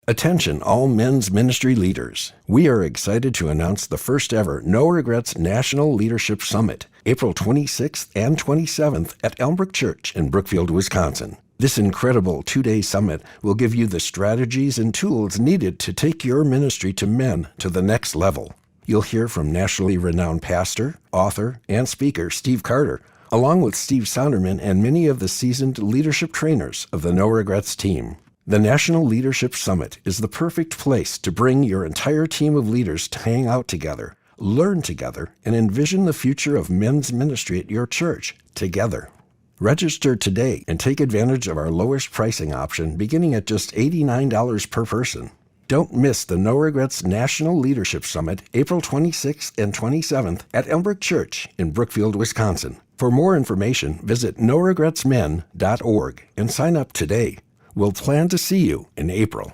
Attention all men's ministry leaders. We are excited to announce the first ever No Regrets National Leadership Summit, April 26th and 27th at Elmbrook Church in Brookfield, Wisconsin. This incredible 2-day summit will give you the strategies and tools needed to take your ministry to men to the next level. You'll hear from nationally renowned pastor, author, and speaker Steve Carter, along with Steve Sonderman and many of the seasoned leadership trainers of the No Regrets team. The National Leadership Summit is the perfect place to bring your entire team of leaders to hang out together, learn together, and envision the future of men's ministry at your church together. Register today and take advantage of our lowest pricing option beginning at just $89 per person. Don't miss the No Regrets National Leadership Summit, April 26th and 27th at Elmbrook Church in Brookfield, Wisconsin. For more information, visit noregretsmen.org and sign up today. We'll plan to see you in April.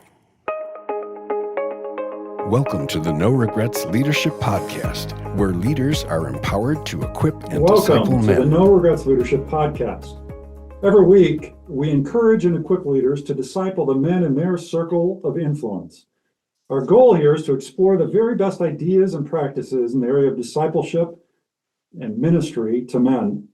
Welcome to the No Regrets Leadership Podcast, where leaders are empowered to equip and disciple men. Welcome to the No Regrets Leadership Podcast. Every week, we encourage and equip leaders to disciple the men in their circle of influence. Our goal here is to explore the very best ideas and practices in the area of discipleship and ministry to men.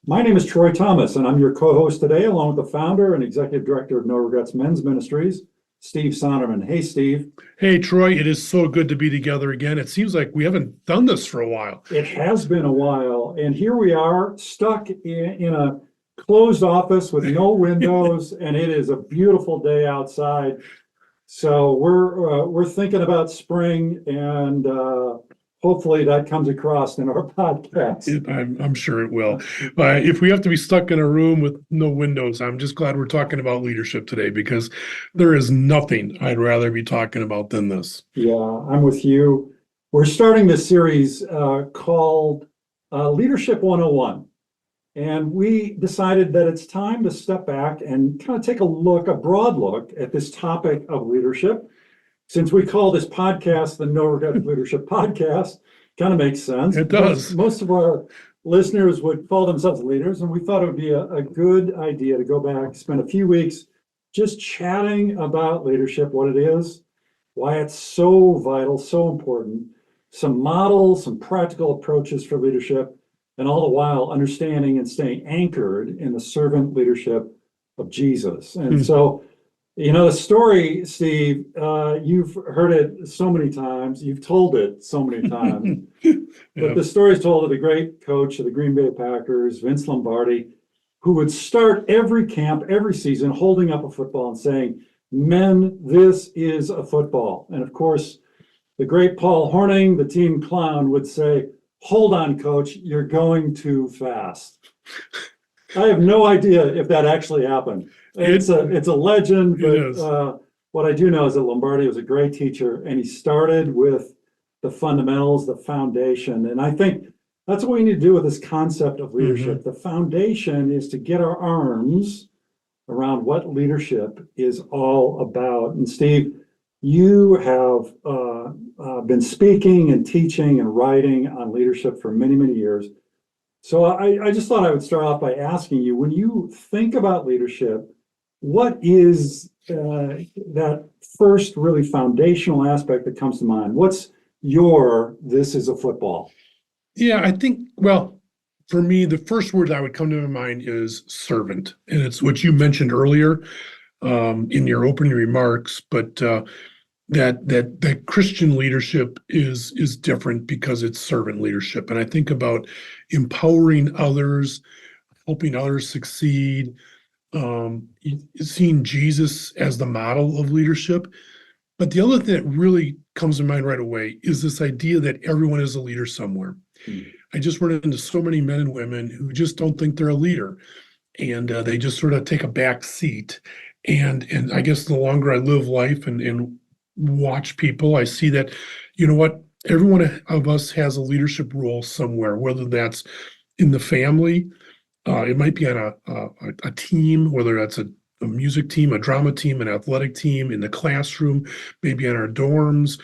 My name is Troy Thomas, and I'm your co-host today, along with the founder and executive director of No Regrets Men's Ministries, Steve Sonderman. Hey, Steve. Hey, Troy. It is so good to be together again. It seems like we haven't done this for a while. It has been a while, and here we are, stuck in a closed office with no windows, and it is a beautiful day outside. So we're thinking about spring, and hopefully that comes across in our podcast. I'm sure it will. If we have to be stuck in a room with no windows, I'm just glad we're talking about leadership today, because there is nothing I'd rather be talking about than this. Yeah, I'm with you. We're starting this series called Leadership 101. And we decided that it's time to step back and kind of take a broad look at this topic of leadership. Since we call this podcast the No Regrets Leadership Podcast, kind of makes sense. It does. Most of our listeners would call themselves leaders, and we thought it would be a good idea to go back, spend a few weeks just chatting about leadership, what it is, why it's so vital, so important, some models, some practical approaches for leadership, and all the while understanding and staying anchored in the servant leadership of Jesus. And so, you know, the story, Steve, you've heard it so many times, you've told it so many times, but the story is told of the great coach of the Green Bay Packers, Vince Lombardi, who would start every camp, every season, holding up a football and saying, "Men, this is a football." And of course, the great Paul Hornung, the team clown, would say, "Hold on, coach, you're going too fast." I have no idea if that actually happened. It's a legend, but what I do know is that Lombardi was a great teacher, and he started with the fundamentals, the foundation. And I think that's what we need to do with this concept of leadership. The foundation is to get our arms around what leadership is all about. And Steve, you have been speaking and teaching and writing on leadership for many, many years. So I just thought I would start off by asking you, when you think about leadership, what is that first really foundational aspect that comes to mind? What's this is a football? Yeah, I think, well, for me, the first word that would come to my mind is servant. And it's what you mentioned earlier in your opening remarks, but that Christian leadership is different because it's servant leadership. And I think about empowering others, helping others succeed, seeing Jesus as the model of leadership. But the other thing that really comes to mind right away is this idea that everyone is a leader somewhere. I just run into so many men and women who just don't think they're a leader, and they just sort of take a back seat. And I guess the longer I live life and watch people, I see that, you know what, every one of us has a leadership role somewhere, whether that's in the family, it might be on a team, whether that's a music team, a drama team, an athletic team, in the classroom, maybe in our dorms,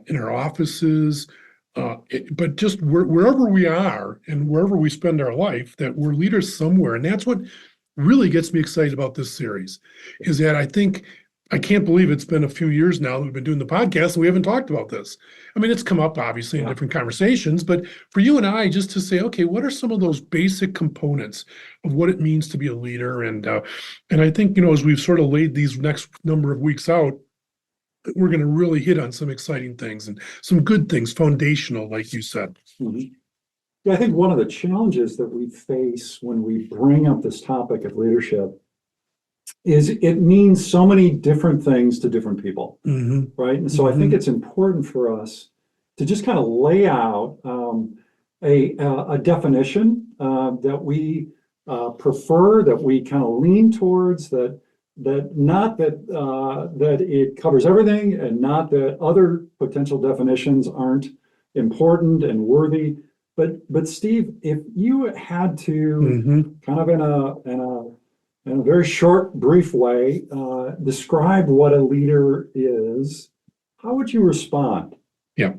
in our offices, but just wherever we are and wherever we spend our life, that we're leaders somewhere. And that's what really gets me excited about this series, is that I think I can't believe it's been a few years now that we've been doing the podcast and we haven't talked about this. I mean, it's come up obviously in Yeah. different conversations, but for you and I, just to say, okay, what are some of those basic components of what it means to be a leader? And I think, as we've sort of laid these next number of weeks out, we're going to really hit on some exciting things and some good things, foundational, like you said. Mhm. Yeah, I think one of the challenges that we face when we bring up this topic of leadership is it means so many different things to different people, Mm-hmm. right? And so I think it's important for us to just kind of lay out a definition that we prefer, that we kind of lean towards, that not that it covers everything, and not that other potential definitions aren't important and worthy. But Steve, if you had to kind of in a very short, brief way, describe what a leader is, how would you respond? Yeah.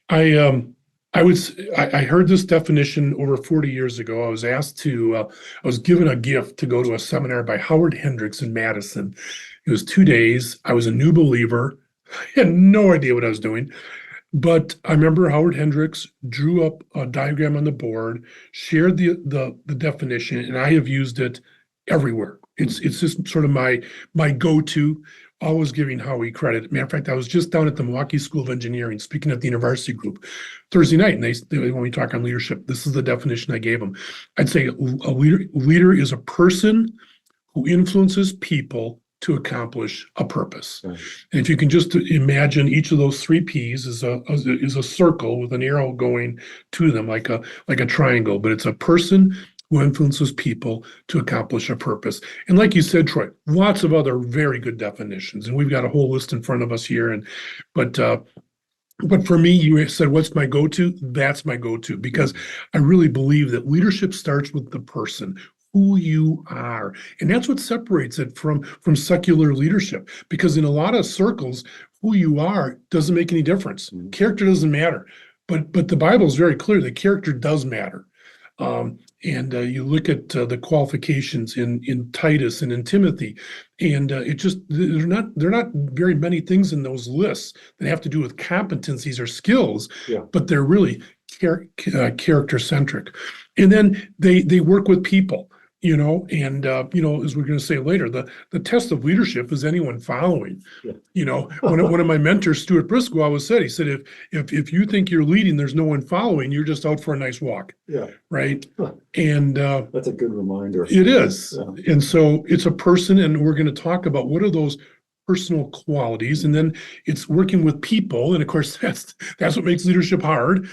I heard this definition over 40 years ago. I was I was given a gift to go to a seminar by Howard Hendricks in Madison. It was 2 days. I was a new believer. I had no idea what I was doing. But I remember Howard Hendricks drew up a diagram on the board, shared the definition, and I have used it everywhere. It's just sort of my go-to, always giving Howie credit. Matter of fact, I was just down at the Milwaukee School of Engineering speaking at the university group Thursday night, and when we talk on leadership, this is the definition I gave them. I'd say a leader is a person who influences people to accomplish a purpose. Right. And if you can just imagine each of those three P's is a circle with an arrow going to them, like a triangle, but it's a person who influences people to accomplish a purpose. And like you said, Troy, lots of other very good definitions, and we've got a whole list in front of us here. But for me, you said, what's my go-to? That's my go-to, because I really believe that leadership starts with the person, who you are. And that's what separates it from secular leadership, because in a lot of circles, who you are doesn't make any difference. Character doesn't matter. But the Bible is very clear that character does matter. And you look at the qualifications in Titus and in Timothy, and they're not very many things in those lists that have to do with competencies or skills, but they're really character centric. And then they work with people. And as we're going to say later, the test of leadership is anyone following. One of my mentors, Stuart Briscoe, always said, he said, if you think you're leading, there's no one following, you're just out for a nice walk. Yeah. Right. And that's a good reminder. It is. Yeah. And so it's a person, and we're going to talk about what are those personal qualities, and then it's working with people. And of course, that's what makes leadership hard,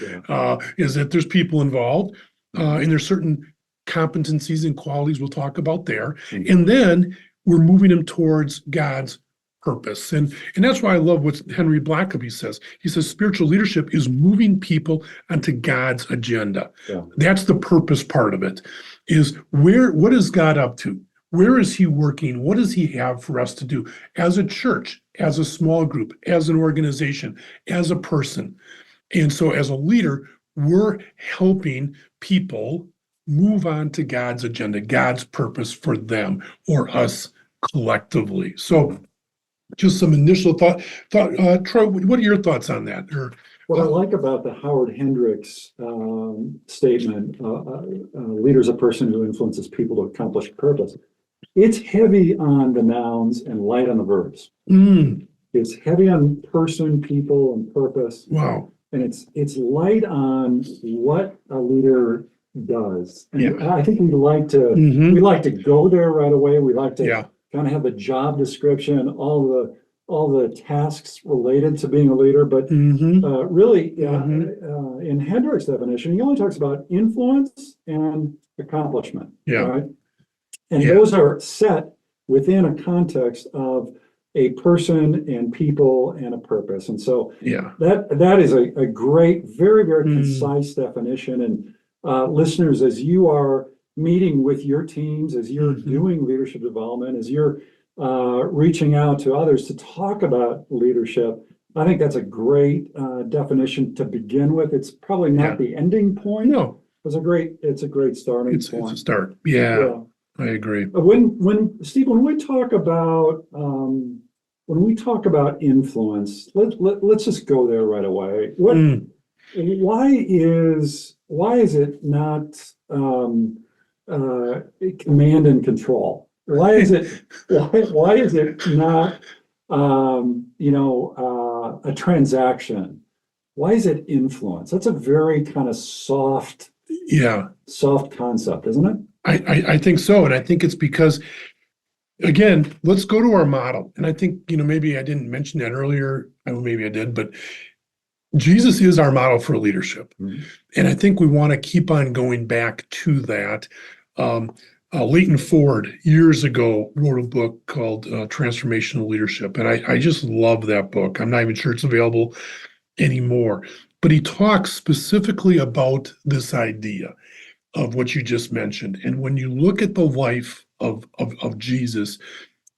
is that there's people involved, and there's certain competencies and qualities we'll talk about there. And then we're moving them towards God's purpose. And that's why I love what Henry Blackaby says. He says spiritual leadership is moving people onto God's agenda. Yeah. That's the purpose part of it, is what is God up to? Where is he working? What does he have for us to do as a church, as a small group, as an organization, as a person? And so as a leader, we're helping people move on to God's agenda, God's purpose for them or us collectively. So just some initial thought. Troy, what are your thoughts on that? What I like about the Howard Hendricks statement, leader's a person who influences people to accomplish purpose. It's heavy on the nouns and light on the verbs. It's heavy on person, people, and purpose. Wow. And it's light on what a leader does. And I think we like to go there right away. We like to kind of have the job description, all the tasks related to being a leader. But really, in Hendricks' definition, he only talks about influence and accomplishment. Right? And those are set within a context of a person and people and a purpose. And so that is a great, very, very concise definition. And listeners, as you are meeting with your teams, as you're doing leadership development, as you're reaching out to others to talk about leadership, I think that's a great definition to begin with. It's probably not the ending point. No, it's a great starting point. It's a start. Yeah. I agree. When Steve, when we talk about when we talk about influence, let's just go there right away. Why is it not command and control? Why is it not a transaction? Why is it influence? That's a very kind of soft concept, isn't it? I think so. And I think it's because, again, let's go to our model. And I think, maybe I didn't mention that earlier. Maybe I did, but Jesus is our model for leadership. Mm-hmm. And I think we want to keep on going back to that. Leighton Ford years ago wrote a book called Transformational Leadership. And I just love that book. I'm not even sure it's available anymore. But he talks specifically about this idea of what you just mentioned. And when you look at the life of Jesus,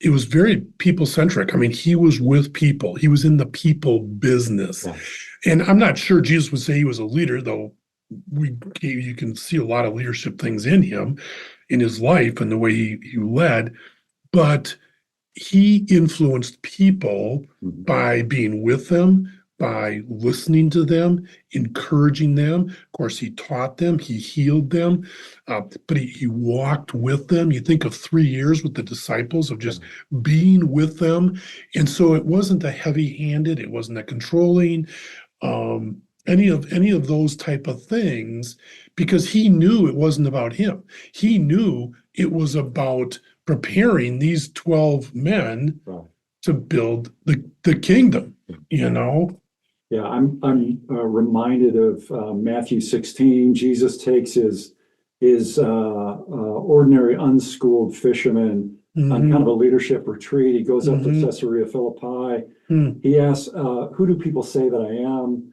it was very people-centric. I mean, he was with people. He was in the people business. Yeah. And I'm not sure Jesus would say he was a leader, though you can see a lot of leadership things in him, in his life and the way he led. But he influenced people by being with them, by listening to them, encouraging them. Of course, he taught them, he healed them, but he walked with them. You think of 3 years with the disciples of just being with them. And so it wasn't a heavy-handed, it wasn't a controlling, any of those type of things, because he knew it wasn't about him. He knew it was about preparing these 12 men to build the kingdom, Yeah, I'm reminded of Matthew 16. Jesus takes his ordinary unschooled fisherman on kind of a leadership retreat. He goes up to Caesarea Philippi. He asks, who do people say that I am?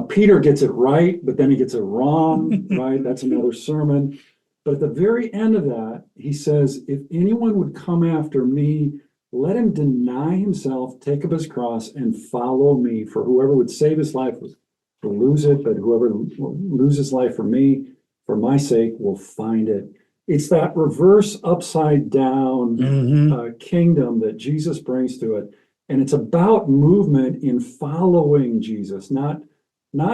Peter gets it right, but then he gets it wrong, right? That's another sermon. But at the very end of that, he says, if anyone would come after me, let him deny himself, take up his cross, and follow me. For whoever would save his life will lose it, but whoever loses life for me, for my sake, will find it. It's that reverse, upside down kingdom that Jesus brings to it. And it's about movement in following Jesus, not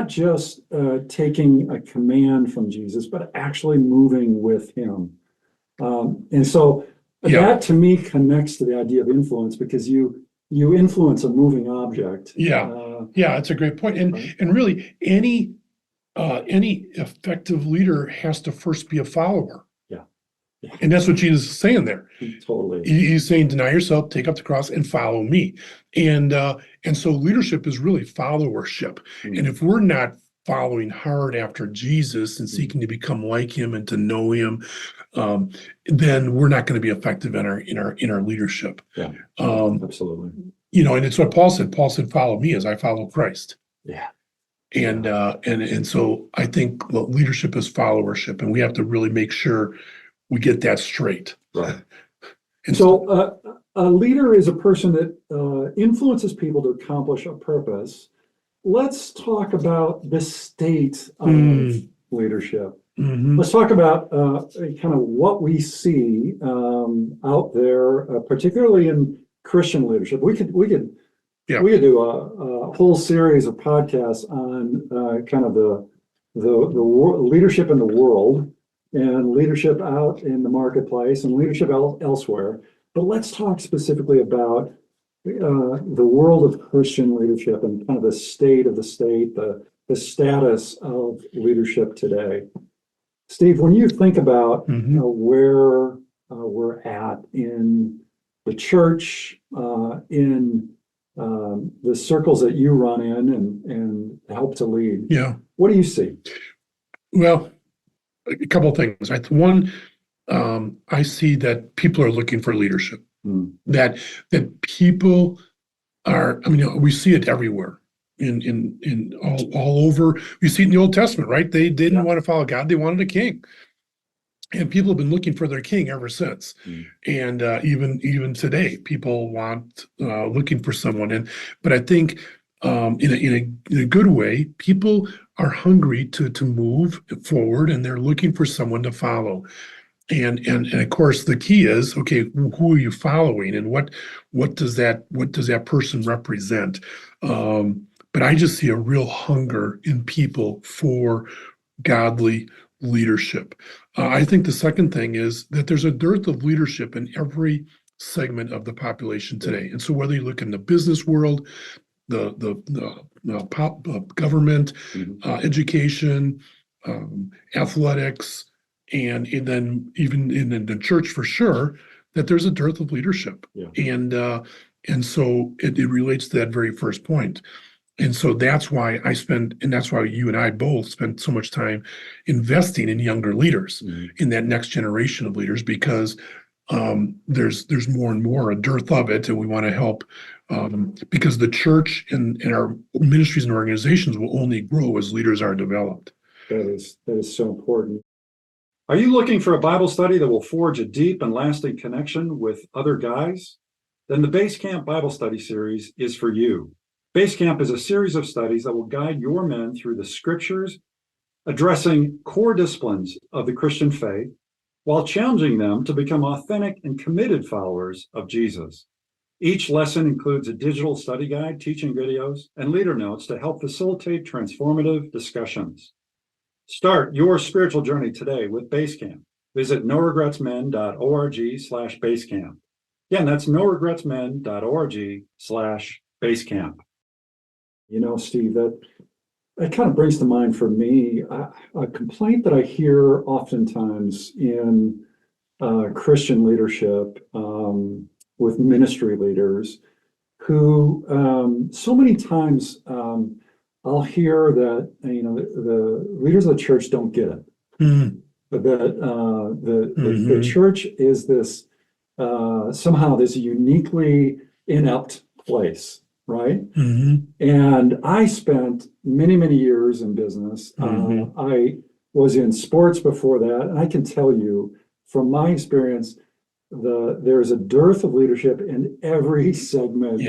just taking a command from Jesus, but actually moving with him. And so that to me connects to the idea of influence, because you influence a moving object. That's a great point. And really any effective leader has to first be a follower. And that's what Jesus is saying there. Totally. He's saying, deny yourself, take up the cross, and follow me. And so leadership is really followership. And if we're not following hard after Jesus and seeking to become like him and to know him, then we're not going to be effective in our leadership. Absolutely. And it's what Paul said. Paul said, follow me as I follow Christ. And so I think leadership is followership, and we have to really make sure we get that straight. Right. And so a leader is a person that influences people to accomplish a purpose. Let's talk about the state of leadership. Let's talk about kind of what we see out there, particularly in Christian leadership. We could do a whole series of podcasts on kind of the leadership in the world, and leadership out in the marketplace, and leadership elsewhere. But let's talk specifically about the world of Christian leadership and kind of the state of the state, the status of leadership today. Steve, when you think about where we're at in the church, in the circles that you run in and help to lead, what do you see? Well, a couple of things. One, I see that people are looking for leadership. That people are. I mean, we see it everywhere, in all over. We see it in the Old Testament, right? They didn't want to follow God; they wanted a king, and people have been looking for their king ever since. And even today, people want looking for someone. But I think in a good way, people are hungry to move forward, and they're looking for someone to follow. And of course, the key is, okay, who are you following, and what does that person represent? But I just see a real hunger in people for godly leadership. I think the second thing is that there's a dearth of leadership in every segment of the population today. And so whether you look in the business world, government, education, athletics, and then even in the church for sure, that there's a dearth of leadership. Yeah. And so it relates to that very first point. And so that's why that's why you and I both spend so much time investing in younger leaders, in that next generation of leaders, because there's more and more a dearth of it, and we want to help, because the church and our ministries and organizations will only grow as leaders are developed. That is so important. Are you looking for a Bible study that will forge a deep and lasting connection with other guys? Then the Basecamp Bible Study Series is for you. Basecamp is a series of studies that will guide your men through the scriptures, addressing core disciplines of the Christian faith, while challenging them to become authentic and committed followers of Jesus. Each lesson includes a digital study guide, teaching videos, and leader notes to help facilitate transformative discussions. Start your spiritual journey today with Basecamp. Visit noregretsmen.org/Basecamp. Again, that's noregretsmen.org/Basecamp. You know, Steve, that kind of brings to mind for me a complaint that I hear oftentimes in Christian leadership with ministry leaders who so many times I'll hear that, the leaders of the church don't get it. But that the church is this somehow this uniquely inept place, right? And I spent many, many years in business. I was in sports before that, and I can tell you from my experience, there's a dearth of leadership in every segment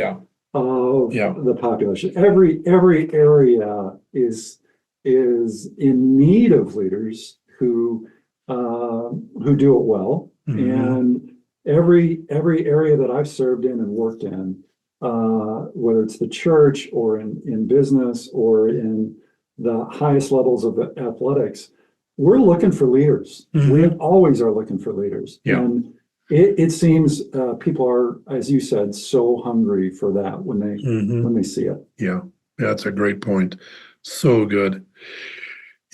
of the population. Every area is in need of leaders who do it well. And every area that I've served in and worked in, whether it's the church or in business or in the highest levels of athletics, we're looking for leaders. We always are looking for leaders. And it seems people are, as you said, so hungry for that when they see it. Yeah, that's a great point. So good.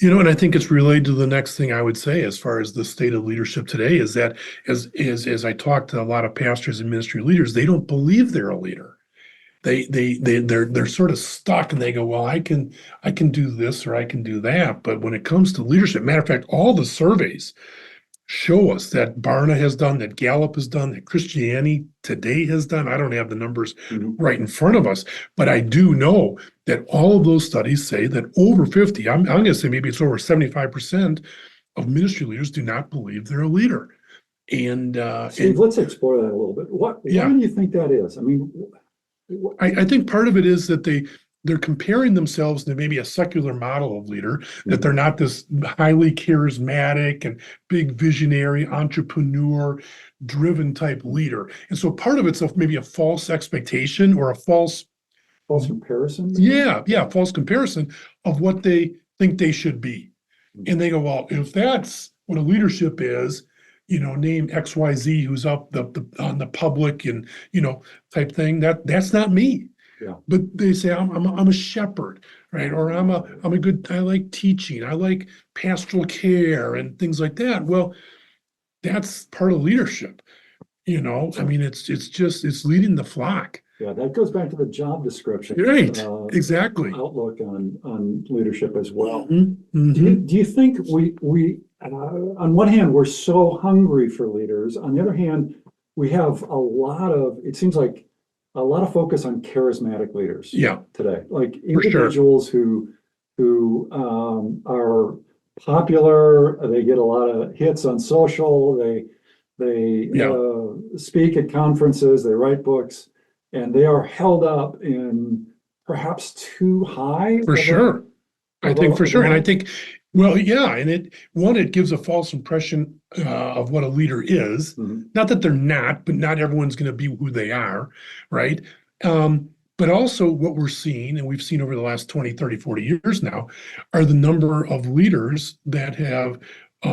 And I think it's related to the next thing I would say as far as the state of leadership today is that as I talk to a lot of pastors and ministry leaders, they don't believe they're a leader. They're sort of stuck, and they go, well, I can do this or I can do that. But when it comes to leadership, matter of fact, all the surveys show us that Barna has done, that Gallup has done, that Christianity Today has done. I don't have the numbers right in front of us, but I do know that all of those studies say that over 50, I'm going to say maybe it's over 75% of ministry leaders do not believe they're a leader. And Steve, let's explore that a little bit. Why do you think that is? I mean, I think part of it is that they're comparing themselves to maybe a secular model of leader, that they're not this highly charismatic and big visionary entrepreneur driven type leader. And so part of it's maybe a false expectation or a false comparison. False comparison of what they think they should be. And they go, well, if that's what a leadership is, name XYZ who's up on the public and, type thing, that's not me. Yeah. But they say I'm a shepherd, right? Or I like teaching. I like pastoral care and things like that. Well, that's part of leadership. I mean, it's leading the flock. Yeah, that goes back to the job description. Right. Exactly. Outlook on leadership as well. Do you think we on one hand, we're so hungry for leaders. On the other hand, we have it seems like a lot of focus on charismatic leaders today, like individuals who are popular. They get a lot of hits on social. They speak at conferences. They write books, and they are held up in perhaps too high. For sure. I think for sure. And I think Well, yeah, and it gives a false impression of what a leader is. Mhm. Not that they're not, but not everyone's going to be who they are, right? But also what we're seeing, and we've seen over the last 20, 30, 40 years now, are the number of leaders that have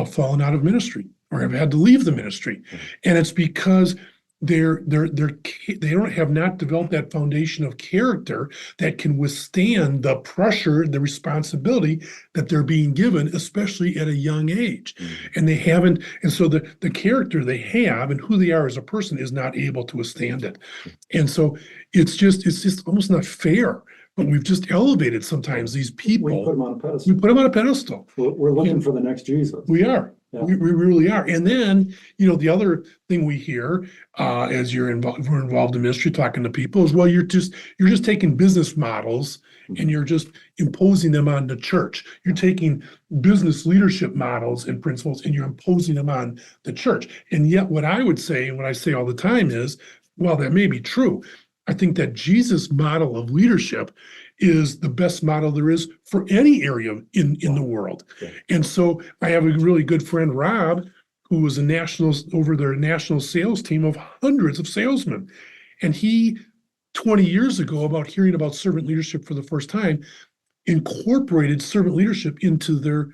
fallen out of ministry or have had to leave the ministry. And it's because they don't have not developed that foundation of character that can withstand the pressure, the responsibility that they're being given, especially at a young age. And they haven't, and so the character they have and who they are as a person is not able to withstand it. And so it's just almost not fair. But we've just elevated sometimes these people. We put them on a We pedestal. put them on a pedestal. We're looking for the next Jesus. We are. Yeah. We really are. And then, the other thing we hear as we're involved in ministry talking to people is, well, you're just taking business models and you're just imposing them on the church. You're taking business leadership models and principles and you're imposing them on the church. And yet what I would say, and what I say all the time is, well, that may be true. I think that Jesus' model of leadership is the best model there is for any area in the world. Yeah. And so I have a really good friend, Rob, who was over their national sales team of hundreds of salesmen. And he, 20 years ago, about hearing about servant leadership for the first time, incorporated servant leadership into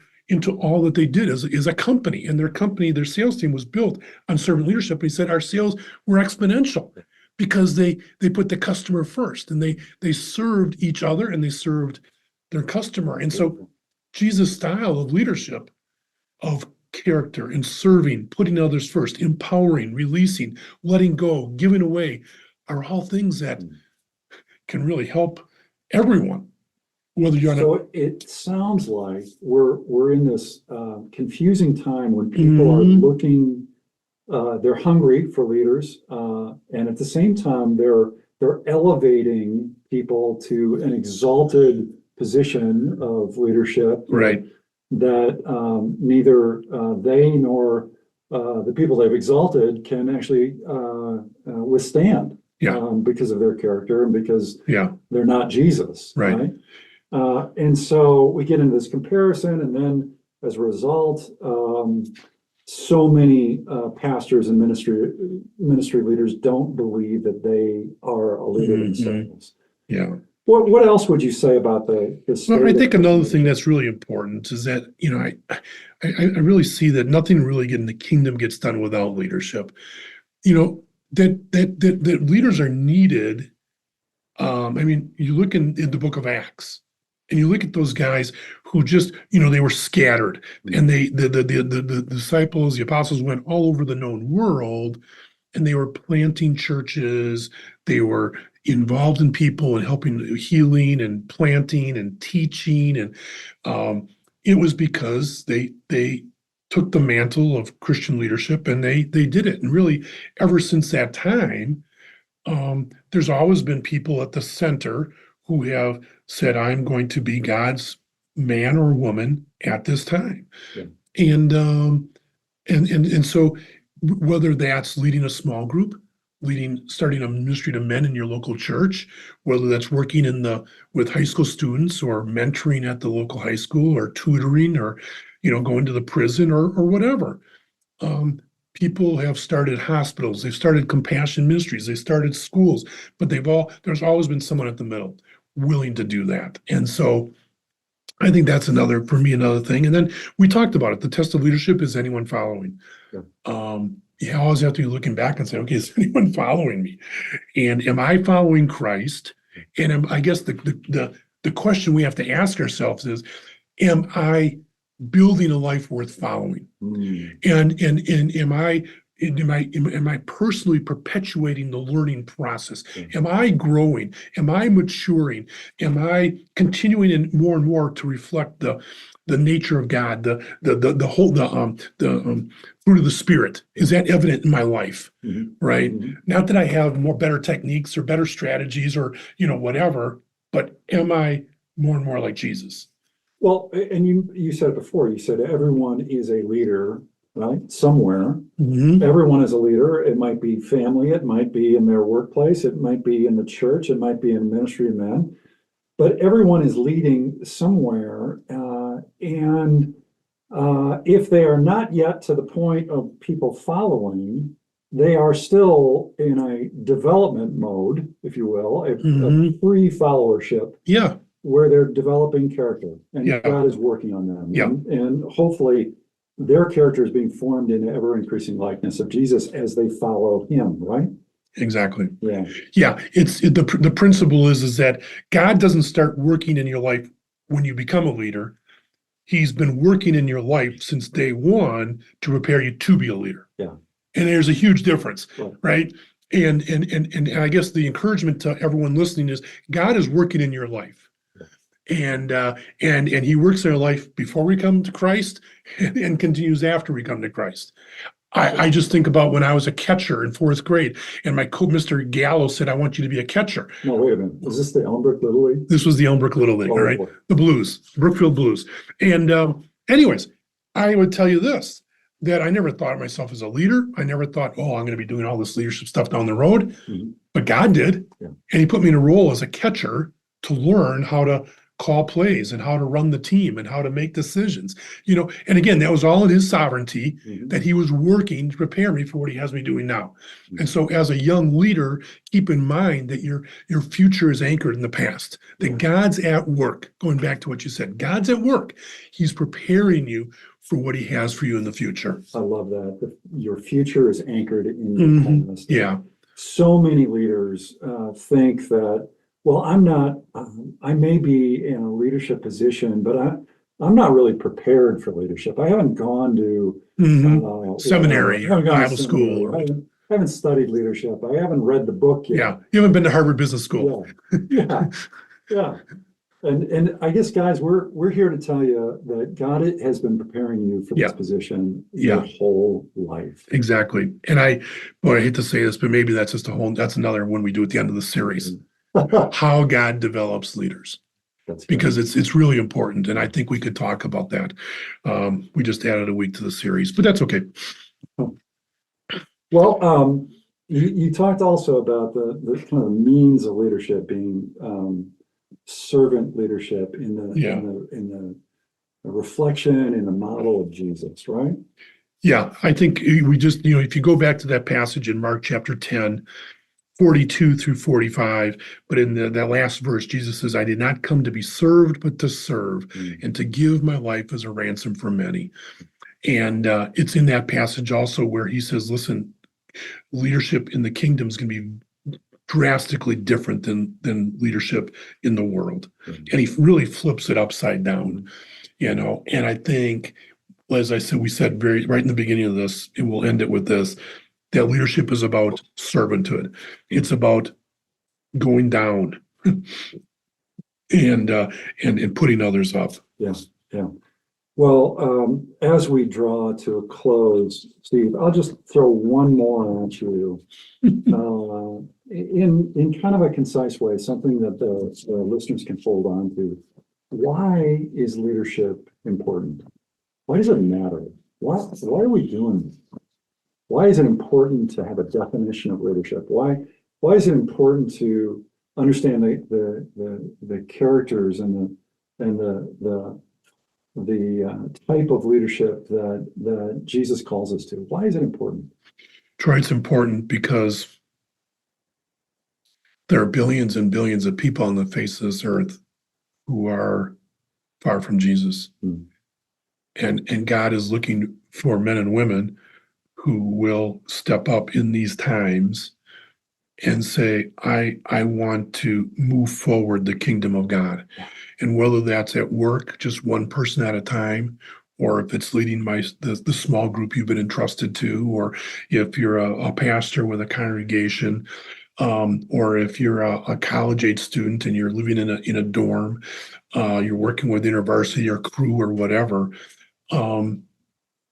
all that they did as a company. And their sales team was built on servant leadership. And he said, our sales were exponential because they put the customer first and they served each other and they served their customer. And so Jesus' style of leadership, of character and serving, putting others first, empowering, releasing, letting go, giving away, are all things that can really help everyone. Whether you're So it sounds like we're in this confusing time when people are looking, they're hungry for leaders, and at the same time they're elevating people to an exalted position of leadership, right, that neither they nor the people they've exalted can actually withstand, because of their character and because they're not Jesus, right? And so we get into this comparison, and then as a result, so many pastors and ministry leaders don't believe that they are a leader themselves. Yeah. What else would you say about the Well, I think another thing that's really important is that, I really see that nothing really in the kingdom gets done without leadership. That leaders are needed. You look in the book of Acts, and you look at those guys who just, they were scattered, and the disciples, the apostles went all over the known world, and they were planting churches. They were involved in people and helping healing and planting and teaching. And it was because they took the mantle of Christian leadership and they did it. And really, ever since that time, there's always been people at the center who have said, I'm going to be God's man or woman at this time. Yeah. And so whether that's leading a small group, starting a ministry to men in your local church, whether that's working with high school students or mentoring at the local high school or tutoring or, going to the prison or whatever. People have started hospitals, they've started compassion ministries, they started schools, but there's always been someone at the middle willing to do that. And so I think that's another thing. And then we talked about it. The test of leadership is anyone following. Yeah. You always have to be looking back and say, okay, is anyone following me? And am I following Christ? And I guess the question we have to ask ourselves is, am I building a life worth following? And am I personally perpetuating the learning process? Am I growing? Am I maturing? Am I continuing and more to reflect the nature of God, the fruit of the Spirit? Is that evident in my life? Right? Not that I have better techniques or better strategies or whatever, but am I more and more like Jesus? Well, and you said it before, you said everyone is a leader, right? Somewhere. Everyone is a leader. It might be family, it might be in their workplace, it might be in the church, it might be in ministry of men, but everyone is leading somewhere. If they are not yet to the point of people following, they are still in a development mode, if you will, a pre-followership Yeah, where they're developing character and Yeah. God is working on them. Yeah. And hopefully their character is being formed in ever increasing likeness of Jesus as they follow him, right? exactly. Yeah. Yeah, the principle is that God doesn't start working in your life when you become a leader. He's been working in your life since day one to prepare you to be a leader. Yeah. And there's a huge difference, Right. right? And I guess the encouragement to everyone listening is God is working in your life. And he works in our life before we come to Christ and continues after we come to Christ. I just think about when I was a catcher in fourth grade, and my coach, Mr. Gallo, said, "I want you to be a catcher." No, wait a minute. Is this the Elmbrook Little League? This was the Elmbrook Little League, Oh, all right? boy. The Blues, Brookfield Blues. And anyways, I would tell you this, that I never thought of myself as a leader. I never thought, oh, I'm going to be doing all this leadership stuff down the road. Mhm. But God did. Yeah. And he put me in a role as a catcher to learn how to call plays and how to run the team and how to make decisions. And again, that was all in his sovereignty, Mhm. that he was working to prepare me for what he has me doing now. And so as a young leader, keep in mind that your future is anchored in the past, that God's at work. Going back to what you said, God's at work. He's preparing you for what he has for you in the future. I love that. Your future is anchored in your past. Yeah. So many leaders think that, well, I may be in a leadership position, but I'm not really prepared for leadership. I haven't gone to Seminary, I haven't gone to Bible seminary. school. I haven't studied leadership. I haven't read the book yet. Yeah. You haven't been to Harvard Business School. Yeah. Yeah. And I guess, guys, we're here to tell you that God has been preparing you for this position your whole life. Exactly. And I hate to say this, but maybe that's another one we do at the end of the series. How God develops leaders. Because it's really important. And I think we could talk about that. We just added a week to the series, but that's okay. Well, you talked also about the kind of means of leadership being servant leadership in the reflection in the model of Jesus, right? Yeah, I think we just, if you go back to that passage in Mark chapter 10, 42 through 45, but in that last verse, Jesus says, "I did not come to be served, but to serve, and to give my life as a ransom for many." And it's in that passage also where he says, listen, leadership in the kingdom is going to be drastically different than leadership in the world. And he really flips it upside down, and I think, as I said, we said right in the beginning of this, and we'll end it with this, that leadership is about servanthood. It's about going down and putting others up. Yes. Yeah. Well, as we draw to a close, Steve, I'll just throw one more at you in kind of a concise way, something that the listeners can hold on to. Why is leadership important? Why does it matter? Why are we doing this? Why is it important to have a definition of leadership? Why is it important to understand the characters and the type of leadership that Jesus calls us to? Why is it important? Troy, it's important because there are billions and billions of people on the face of this earth who are far from Jesus. And God is looking for men and women who will step up in these times and say, I want to move forward the kingdom of God. And whether that's at work, just one person at a time, or if it's leading the small group you've been entrusted to, or if you're a pastor with a congregation, or if you're a college-age student and you're living in a dorm, you're working with InterVarsity or crew or whatever,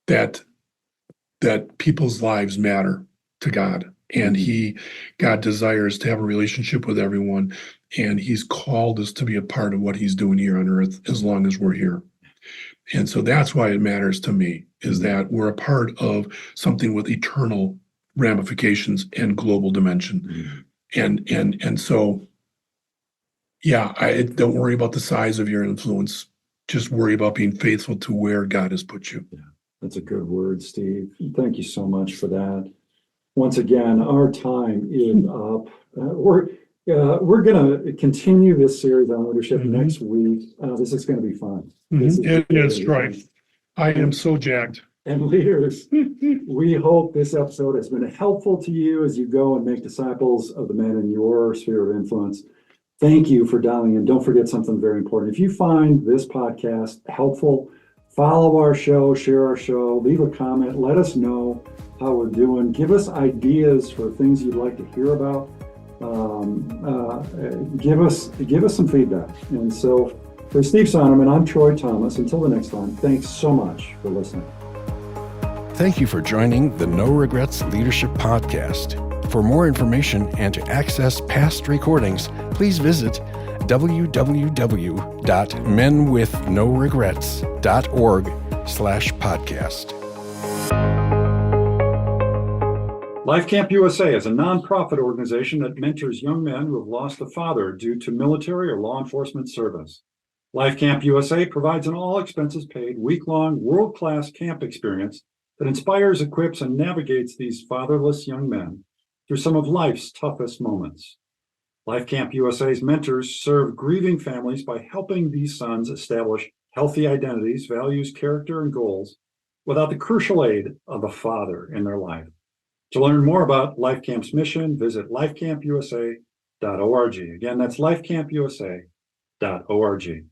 that people's lives matter to God. And God desires to have a relationship with everyone. And he's called us to be a part of what he's doing here on earth as long as we're here. And so that's why it matters to me, is that we're a part of something with eternal ramifications and global dimension. And so, yeah, don't worry about the size of your influence. just worry about being faithful to where God has put you. That's a good word, Steve. Thank you so much for that. Once again, our time is up. We're going to continue this series on leadership next week. This is going to be fun. This is And gonna it's be right. fun. I am so jacked. And leaders, we hope this episode has been helpful to you as you go and make disciples of the men in your sphere of influence. Thank you for dialing in. Don't forget something very important. If you find this podcast helpful, follow our show, share our show, leave a comment, let us know how we're doing. Give us ideas for things you'd like to hear about. Give us some feedback. And so for Steve Sonderman, I'm Troy Thomas. Until the next time, thanks so much for listening. Thank you for joining the No Regrets Leadership Podcast. For more information and to access past recordings, please visit www.menwithnoregrets.org/podcast. Life Camp USA is a nonprofit organization that mentors young men who have lost a father due to military or law enforcement service. Life Camp USA provides an all-expenses-paid, week-long, world-class camp experience that inspires, equips, and navigates these fatherless young men through some of life's toughest moments. Life Camp USA's mentors serve grieving families by helping these sons establish healthy identities, values, character, and goals without the crucial aid of a father in their life. To learn more about Life Camp's mission, visit lifecampusa.org. Again, that's lifecampusa.org.